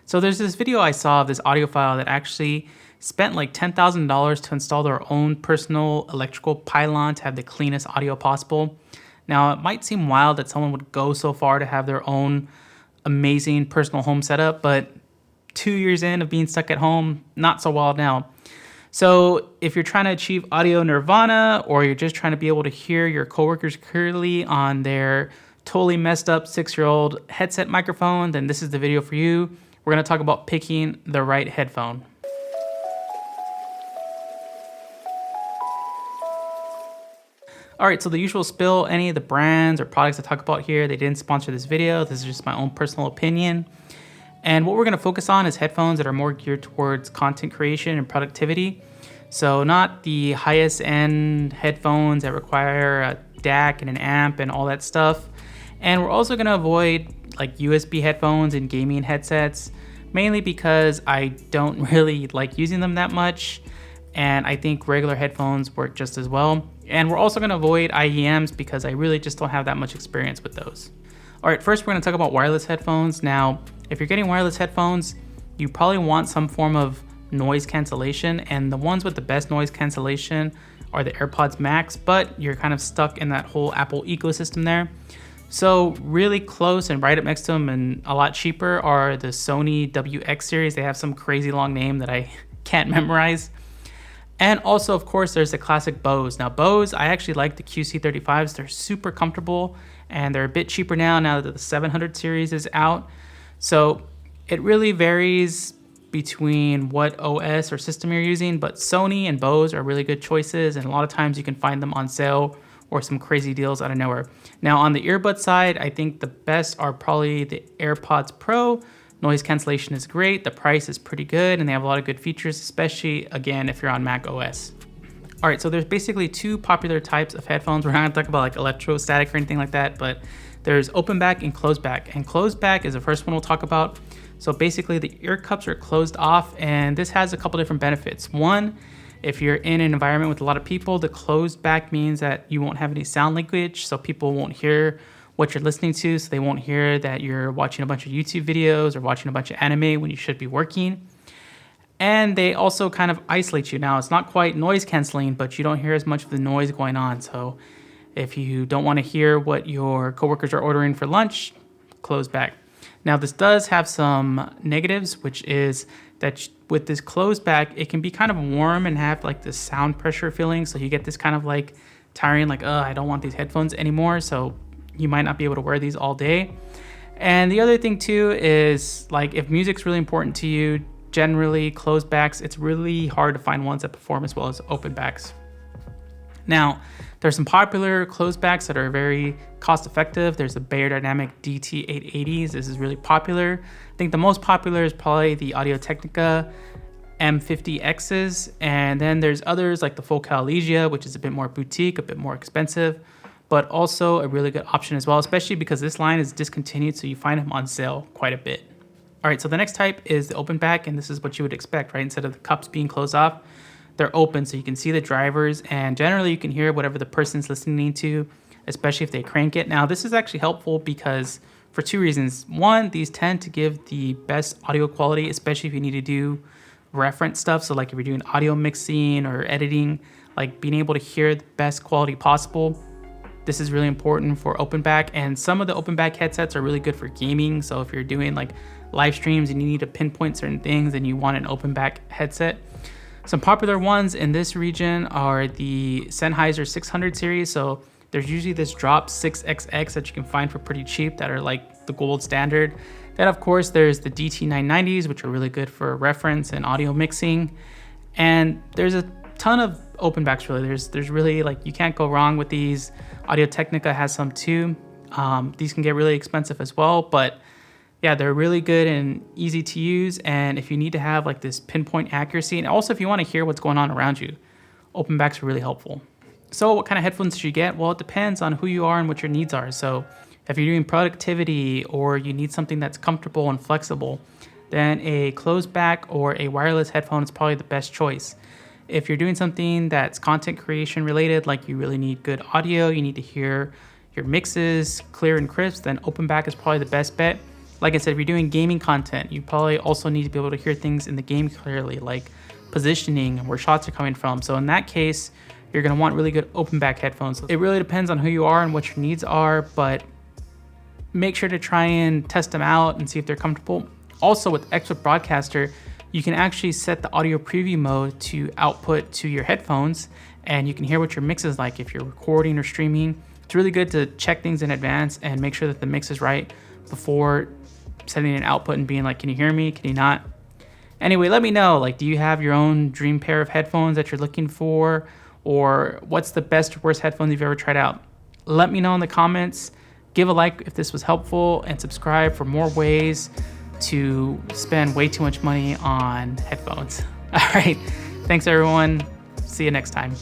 So there's this video I saw of this audiophile that actually spent like $10,000 to install their own personal electrical pylon to have the cleanest audio possible. Now, it might seem wild that someone would go so far to have their own amazing personal home setup, but 2 years in of being stuck at home, not so wild now. So if you're trying to achieve audio nirvana, or you're just trying to be able to hear your coworkers clearly on their totally messed up 6-year-old headset microphone, then this is the video for you. We're going to talk about picking the right headphone. All right, so the usual spill, any of the brands or products I talk about here, they didn't sponsor this video. This is just my own personal opinion. And what we're gonna focus on is headphones that are more geared towards content creation and productivity. So not the highest end headphones that require a DAC and an amp and all that stuff. And we're also gonna avoid like USB headphones and gaming headsets, mainly because I don't really like using them that much. And I think regular headphones work just as well. And we're also gonna avoid IEMs because I really just don't have that much experience with those. All right, first we're gonna talk about wireless headphones. Now, if you're getting wireless headphones, you probably want some form of noise cancellation, and the ones with the best noise cancellation are the AirPods Max, but you're kind of stuck in that whole Apple ecosystem there. So really close and right up next to them and a lot cheaper are the Sony WX series. They have some crazy long name that I can't memorize. And also, of course, there's the classic Bose. Now, Bose, I actually like the QC35s. They're super comfortable, and they're a bit cheaper now that the 700 series is out. So it really varies between what OS or system you're using, but Sony and Bose are really good choices, and a lot of times you can find them on sale or some crazy deals out of nowhere. Now, on the earbud side, I think the best are probably the AirPods Pro. Noise cancellation is great, the price is pretty good, and they have a lot of good features, especially, again, if you're on Mac OS. All right, so there's basically two popular types of headphones. We're not gonna talk about like electrostatic or anything like that, but there's open back and closed back. And closed back is the first one we'll talk about. So basically the ear cups are closed off, and this has a couple different benefits. One, if you're in an environment with a lot of people, the closed back means that you won't have any sound leakage, so people won't hear what you're listening to, so they won't hear that you're watching a bunch of YouTube videos or watching a bunch of anime when you should be working. And they also kind of isolate you. Now, it's not quite noise canceling, but you don't hear as much of the noise going on. So if you don't want to hear what your coworkers are ordering for lunch, close back. Now, this does have some negatives, which is that with this closed back, it can be kind of warm and have like this sound pressure feeling. So you get this kind of like tiring, like, I don't want these headphones anymore. So you might not be able to wear these all day. And the other thing too is like if music's really important to you, generally closed backs, it's really hard to find ones that perform as well as open backs. Now, there's some popular closed backs that are very cost effective. There's the Beyerdynamic DT 880s. This is really popular. I think the most popular is probably the Audio-Technica M50Xs. And then there's others like the Focaligia, which is a bit more boutique, a bit more expensive, but also a really good option as well, especially because this line is discontinued, so you find them on sale quite a bit. All right, so the next type is the open back, and this is what you would expect, right? Instead of the cups being closed off, they're open, so you can see the drivers, and generally you can hear whatever the person's listening to, especially if they crank it. Now, this is actually helpful because for two reasons. One, these tend to give the best audio quality, especially if you need to do reference stuff. So like if you're doing audio mixing or editing, like being able to hear the best quality possible. This is really important for open back, and some of the open back headsets are really good for gaming. So if you're doing like live streams and you need to pinpoint certain things and you want an open back headset. Some popular ones in this region are the Sennheiser 600 series. So there's usually this drop 6XX that you can find for pretty cheap that are like the gold standard. Then of course there's the DT 990s, which are really good for reference and audio mixing. And there's a ton of open backs really. There's really like, you can't go wrong with these. Audio-Technica has some too. These can get really expensive as well, but yeah, they're really good and easy to use. And if you need to have like this pinpoint accuracy, and also if you want to hear what's going on around you, open backs are really helpful. So what kind of headphones should you get? Well, it depends on who you are and what your needs are. So if you're doing productivity or you need something that's comfortable and flexible, then a closed back or a wireless headphone is probably the best choice. If you're doing something that's content creation related, like you really need good audio, you need to hear your mixes clear and crisp, then open back is probably the best bet. Like I said, if you're doing gaming content, you probably also need to be able to hear things in the game clearly, like positioning, where shots are coming from. So in that case, you're gonna want really good open back headphones. It really depends on who you are and what your needs are, but make sure to try and test them out and see if they're comfortable. Also with XSplit Broadcaster, you can actually set the audio preview mode to output to your headphones, and you can hear what your mix is like if you're recording or streaming. It's really good to check things in advance and make sure that the mix is right before setting an output and being like, can you hear me? Can you not? Anyway, let me know, like, do you have your own dream pair of headphones that you're looking for? Or what's the best or worst headphones you've ever tried out? Let me know in the comments. Give a like if this was helpful, and subscribe for more ways to spend way too much money on headphones. All right, thanks everyone. See you next time.